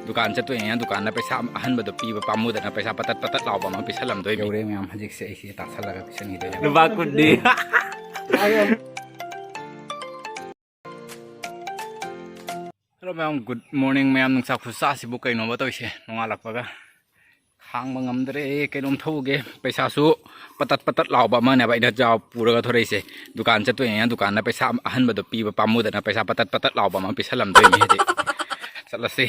दुकान चतुने दुकान पैसा अहनबद पीब पामुदना पैसा पतत पतत लाब पीसलमद यौरे मैम हजिसे तासलग पीसनी लुबा कुडी hello ma'am good morning ma'am नुसा खुसा सिबु कईनो तौसे नोंगालपगा खांब ngमद्रे कईनोम थौगे पैसासु पतत पतत लाब अमने जाव पूरगा थोरैसे दुकान चतुने दुकान पैसा अहनबद पीब पामुदना पैसा पतत पतत लाब पीसलमदोइनि हजि चलसे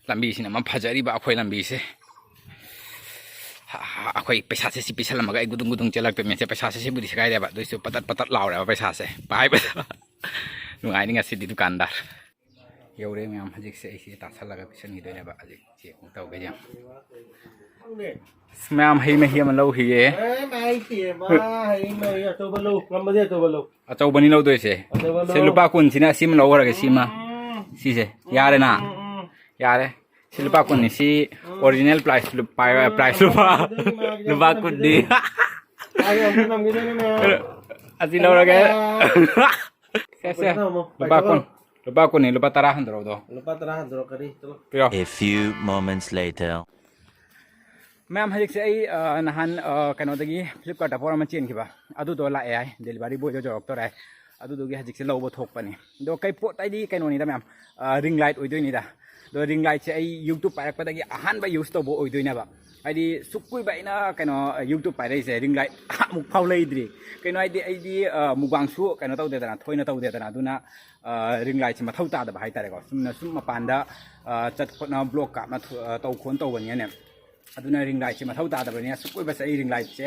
लंबी से फजरीब अखोई लंबी से अखोई पैसा से पीसलमगा गुदुंग गुदुंग चलते पैसा से बुरी सिकायदेब पतत पतत लाउरे पैसा से पाइब नुंगाइनी दुकानदार यौरे मैम हजिसे तासलग पीसनीदोनेब हजि चेक तौगे मैम हई मही लौहिए अचौबनी लौदोइसे से लुपा कुनसिना सिम लौरगे सिमा सिसे यारे ना यारे लुपा कुन्नी सी ओरिजिनल प्राइस लुपा कुन्नी अजी लौरगे लुपा कुन्नी लुपा तरा हंद्रो दो A few moments later ma'am हजिसे नहान कनोदगी फ्लिपकार्ट फोरम चेनखिबा अदुदो लाए आय डिलीवरी बॉय जोरक्तोराय अदुदोगी हजिसे लौबो थोकपनी दो कई पोट आइदी कनोनीदा मैम रिंग लाइट ओइदोइनीदा दो रिंग लाइट से यूट्यूब पायरकपदगी अहानबा यूज तौबो ओइदोइनाबा आइदी सुकुइबा इना कनो यूट्यूब पायरैसे रिंग लाइट अमुक फाव लैद्रि कनो आइदी मुबांगसु कनो तौदेदना थोइना तौदेदना दुना रिंग लाइट से मथौ तादबा हाइतारेको सुम मपानदा चटखोना ब्लॉक कापना तौखोन तौबनियाने अदुना रिंग लाइट से मथौ तादबनिया सुकुइबा से रिंग लाइट से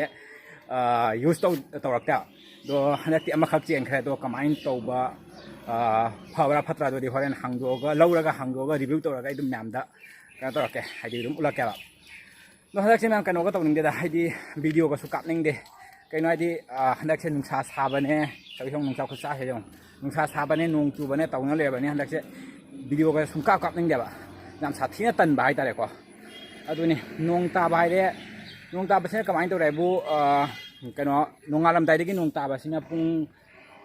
यूज तौरक्ता दो हनती अमखक चेंखरे दो कमाइन तौबा फबरा फत्रा दोदी होरेन हांगदोगा लौरगा हांगदोगा रिव्यू तौरगा इदुम मैमदा कनो तौरके हाइदी इदुम उलकेबा दो हनदक्से मैम कनोगा तौनिंगदेदा हाइदी वीडियो का सु कापनिंगदे कनो हाइदी हनदक्से नुंसा साबने सबिसों नुंसा खुसा हेजों नुंसा साबने नोंग चुबने तौना लेबने हनदक्से वीडियो का सु कापनिंगदेबा नाम साथीना तनबा हाइतारेको अदुनी नोंग ताबा हाइरे नोंग ताबसे कमाइन तौरेबु कनो नोंगालमदाइदगी नोंग ताबासिना पुंग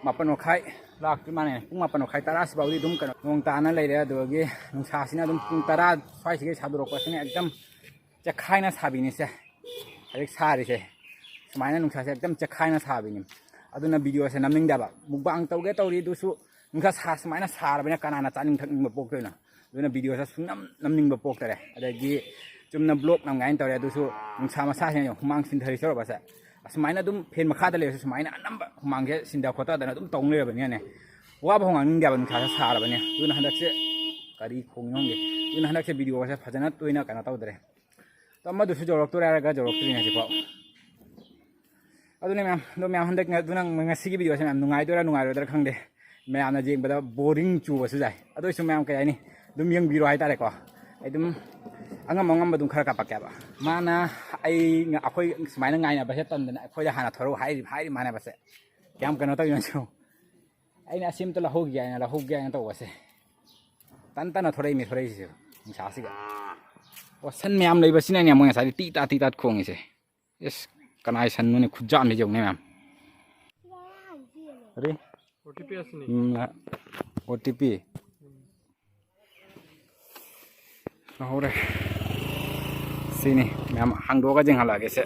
मापन मखाई लाक्ति माने पुंग मापन मखाई तरा सिबाउदी दुम कनो नोंग ताना लैरे अदुगी नुंसासिना दुम पुंग तरा स्वाइसिगे सादुरकपसिना एकदम चखाइना साबिनिसे हरिक सारिसे सुमाइना नुंसासे एकदम चखाइना साबिनि अदुना वीडियो से नमनिंगदाबा मुबांग तौगे तौरी दुसु नुंसा सा सुमाइना सारबने कनाना चानिंग थकनिंग पोक्तोइना दुना वीडियो से सुनम नमनिंग पोक्तरे अदगी चुमना ब्लॉग नमगाइन तौरे दुसु नुंसा मसासे हुमांग सिंधरि सरबसे असुमाइना दुम फेन मखादा लेसु सुमाइना अनंबा हुमांगे सिंदा खोतादना दुम तौंग लेबनियाने वाबा होंगानिंगदाबा नुंसा सारबने दुना हंदक्से करी खोंगोंगे दुना हंदक्से वीडियो से फजना तोइना कना तौदरे तो मधुसु जोरक्तोरागा जोरक्तोइना जिपा अदुने मैम दो मैम हंदक दुना ngasiगी वीडियो से मैम नुंगाइदोरा नुंगाइरोदरा खंगदे मैमना जेंगबदा बोरिंग चुबसु जाय अदोइसु मैम कयानि दुम यंगबिरो हाइतारेको एकदम angam angam badung khara kapakya mana ai akhoi sumaina ngai na base tandana akhoi hana thoro hai mana base kyam kano ta yonsu ai na sim to la hogya na to wase tan tan thorai mi thorai si sa siga o san myam lei basina ne mo sa ti ta khong ise yes kanai san nu ne khujam le jong ne mam re OTP asni OTP Ngaure sini ma'am हांगदोगा जों हालागे से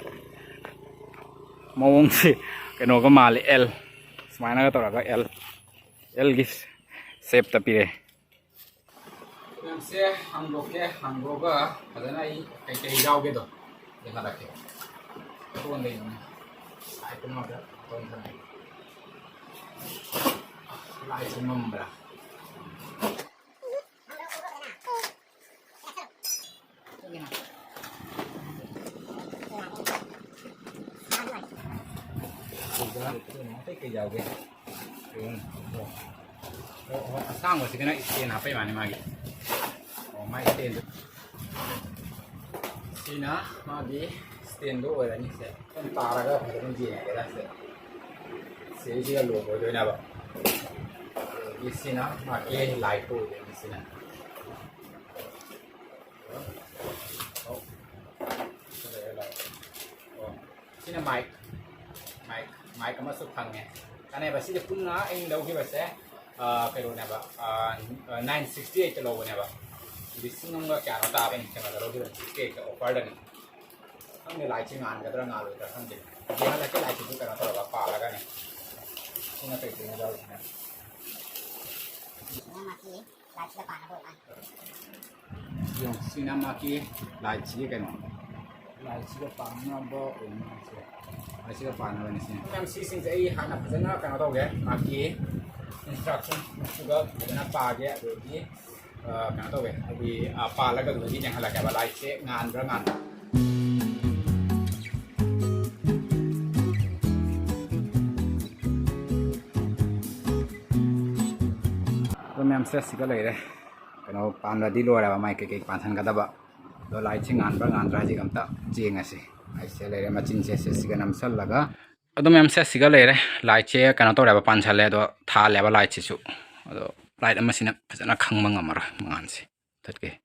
मौंग से कनो का माल L स्माइना का तोरागा L की shape तपीरे ma'am से हांगदोगा अदना ई कई जाओगे तो देखा रखे तो नहीं आइटम में तो नहीं light number cái dầu kia sang rồi thì cái này tiền hấp phải mà này mai tiền thì nó mà đi tiền đổ rồi là như thế con ta là cái con gì này cái đó sẽ cái lúa rồi đấy nào bạn cái gì nó mà cái lại thôi cái gì này cái này máy có một số thằng này cái này bà sẽ được phun nó anh đâu khi bà sẽ cái đồ này bà 968 cho lô này bà Listing number kya nata aben kena daro di cake offer dan. Ang nilai cingan kadang ngalu kadang deh. Dia lagi lagi tu kena tahu apa lagi ni. Ini apa itu jauh ni. Yung sinamaki lai chi kan. Lai chi ka pan na bo ini. Lai chi ka pan na ni sin. Yang sising saya hana pasal kena tahu ke maki instruction juga kena pagi jadi kena tahu ke. Jadi apa lagi tu yang halak apa lai chi ngan berangan. Memang saya sih kalau ini, kalau pandai di luar apa macam kek pantan kata apa, do lai cengan berangan raji kamta cengas sih, aisyah lagi macam saya sih kan amsal laga, atau memang saya sih kalau ini lai cek kan atau apa pancan le do thal apa lai cesu, atau lai itu masih nak khang mengamar mengan sih, terke,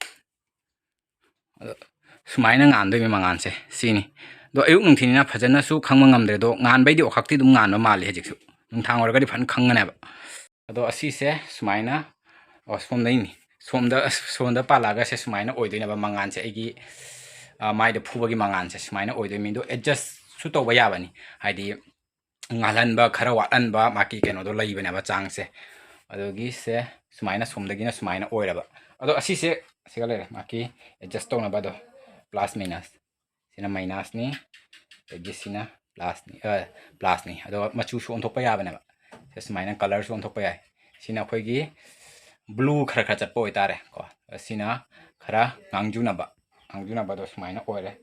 semainnya ngan tu memang ngan sih, sini, do ayuk nungti ni na pajan su khang mengam deh do ngan bayi do akti tu ngan normal aja cesu, nungtang orang kadi pan khang ngan apa. Atau asih saya semaina, oh somda ini, somda palaga saya semaina oido ini apa mangan saya lagi, mai de phu bagi mangan saya semaina oido ini do adjust suto bayar bani, Haidi ngalan ba karawan ba maki keno do lagi bani apa cang saya, atau gini saya semaina somda gini semaina oido apa, atau asih saya sekali maki adjust to na ba do plus minus, sini minus ni, lagi sini plus ni, atau macam su untuk bayar bani apa. Semaina color su untuk payah. Sina kau gi blue kara kara cat poi tare ko. Sina kara ngangjuna ba do semaina oire.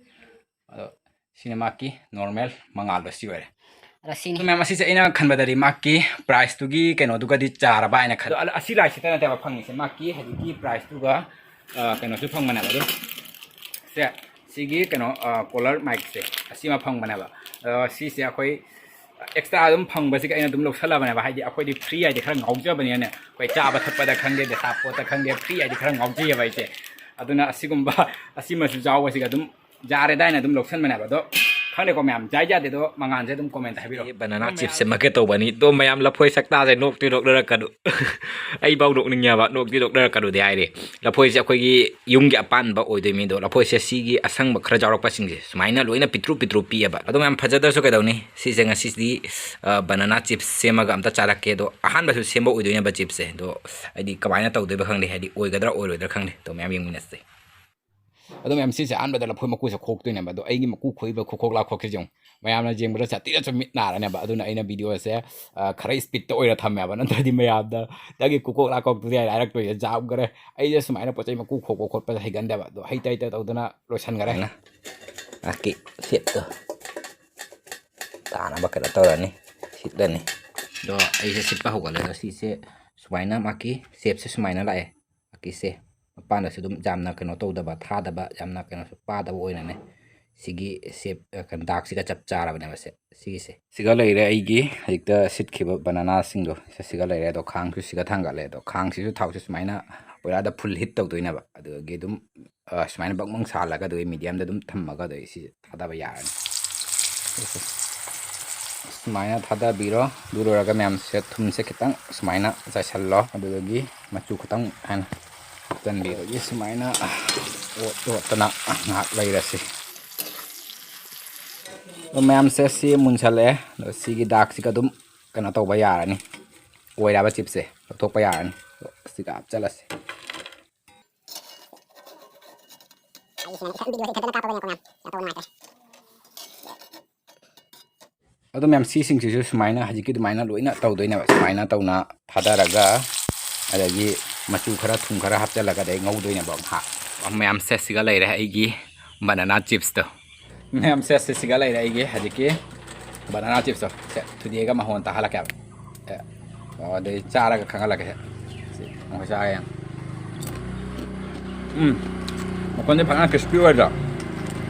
Sina maki normal mangal basi oire. Rasini. Memang masih saya ina kan badari maki price tu gi keno tu di cara ba ina kan. Asih lah kita nanti apa pangi se maki hari gi price tu ga keno su pang mana ba do. Se sigi keno color mic se asih ma pang mana ba. Si se kau extra adum phang basi ka ina dum lok sala bana ba haidi akoi di free ai di khara ngauja bani ne koi cha ba thap da khang de de sap po ta khang de free ai di khara ngauji ba ite aduna asigumba asima su jaw basi ka dum jare dai na dum lok san bana ba do khang de ko myam jai ja de do mangan je dum comment ha bi ro banana chips se market to bani to mayam la phoi sakta se nok ti dok dara kadu ai bau dok ning ya ba nok ti dok dara kadu de ai de la phoi se khoi gi yung gi apan ba oi de mi do la phoi se si gi asang ba khara jarok pa sing je sumaina loina pitru pi ba ado mayam phajada so kai dau ni si se nga si di banana chips se ma ga amta charak ke do ahan ba su sembo oi de ba chips se do ai di kamaina tau de ba khang de hai di oi ga dara oi dara khang de to mayam yung minas se adum em si se an ba da la phoi maku se khok tu ne ba do ai gi maku khoi ba khok la khok ke jong mayam na jeng ba sa ti da chmi na ra ne ba aduna aina video se khara speed to oira tham ya ba nan ta di mayam da gi khok la khok tu ya direct to ya jab gare ai je sumai na pochai maku khok khot pa hai gan da ba do hai tai ta to dana losan gare na aki siap to ta na ba kara to ra ni sit da ni do ai se sit pa ho ga la si se sumaina maki sep se sumaina la e aki se pan da se dum jamna keno to da ba tha da ba jamna keno su pa da oina ne sigi sep kan dak siga chap chara bane ba se sigi se siga lai re ai gi hikta sit khiba banana sing do se siga lai re do khang su siga thang ga le do khang si su thau su sumaina oira da full hit to doina ba adu ge dum sumaina bak mang sa la ga do medium da dum thamma ga do si thada ba yar sumaina thada biro duro ra ga myam se thum se kitang sumaina ja sallo adu gi machu khutang an dan biro gi sumaina o tana ngat lai ra si ma'am से सी मुंसले सी दाग सी कदम कना तो यारनी ओइराबा chip से तो यारनी सी का चल से अदो मैम सी सिंग सिसु सुमाइना हजिकि दुमाइना लोइना तौदोइना सुमाइना तौना थादारगा अदगी मचु खरा थुम खरा हपचलगा दे ngौदोइना बम हा मैम से सिगा लैरे आइगी बनाना चिप्स तो मैम से सिगा लैरे आइगी हजिकि बनाना चिप्स से थुदिएगा महोन ताहाला क्या दे चारागा खंगालगा है मो चागे मकोन फना क्रिस्पी ओइदो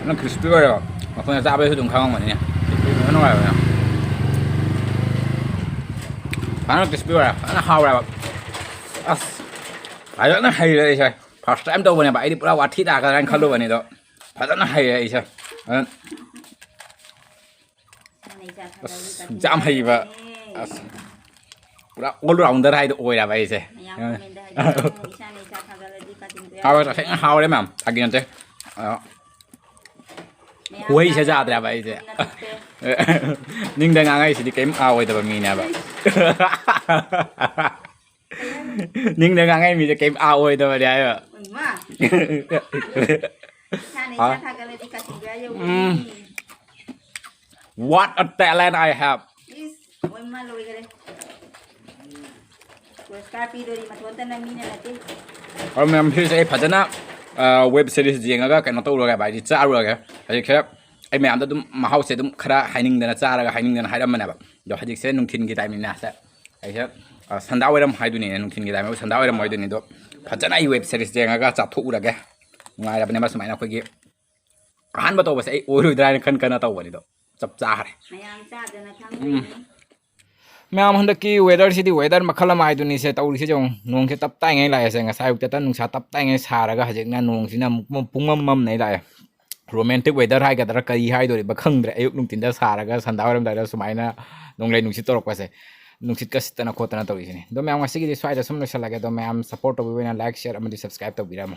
ना क्रिस्पी ओइदो मकोन चाबे सु दुम खांग मने nó ngoài rồi nó crispy rồi nó hao rồi phải rất nó hay rồi sao first time đâu này bạn đi bao thịt à cái anh không luôn này đó phải rất nó hay rồi sao chạm hay và pura all rounder hai do oira ba ise how how le mam again te huai se ja dra ba ise ning da ngai si di kem a oi da ba mi na ba ning da ngai mi je kem a oi da ba dia ba what a talent I have और मैं फिर से फजना web series Jenga कनो तौरगा बायदि चारुगा हजि खे ai ma'am दम महाउ से दम खरा हाइनिंग दना चारागा हाइनिंग दना हाइरम मनाबा दो हजि से नुंथिन की टाइम ना से ai से संदा वरम हाइदुनि नुंथिन की टाइम संदा वरम हाइदुनि दो फजना ई वेब सीरीज जेंगा चाथुरगा ngai bane mas maina khoi han ba to ba sai oru drai khan kana taw bani do chap cha hare ma'am हंद की वेदर से वेदर मखल माइदुनी से तौरी से जों नोंग से तप ताई लाए से ngसाय उते तन नुसा तप ताई सारगा हजिकना नोंग सिना पुंगम मम नै लाए रोमांटिक वेदर हाय गदर कई हाय दोरि बखंग्रे अयुक नुंतिन दा सारगा संदावरम दा सुमाइना नोंगले नुसी तोरक से नुसित का सितना खोतना तौरी से दो मैम ngasi की स्वाइदा सुम लसलागे दो मैम सपोर्ट तो बिना लाइक शेयर अमदि सब्सक्राइब तो बिरामो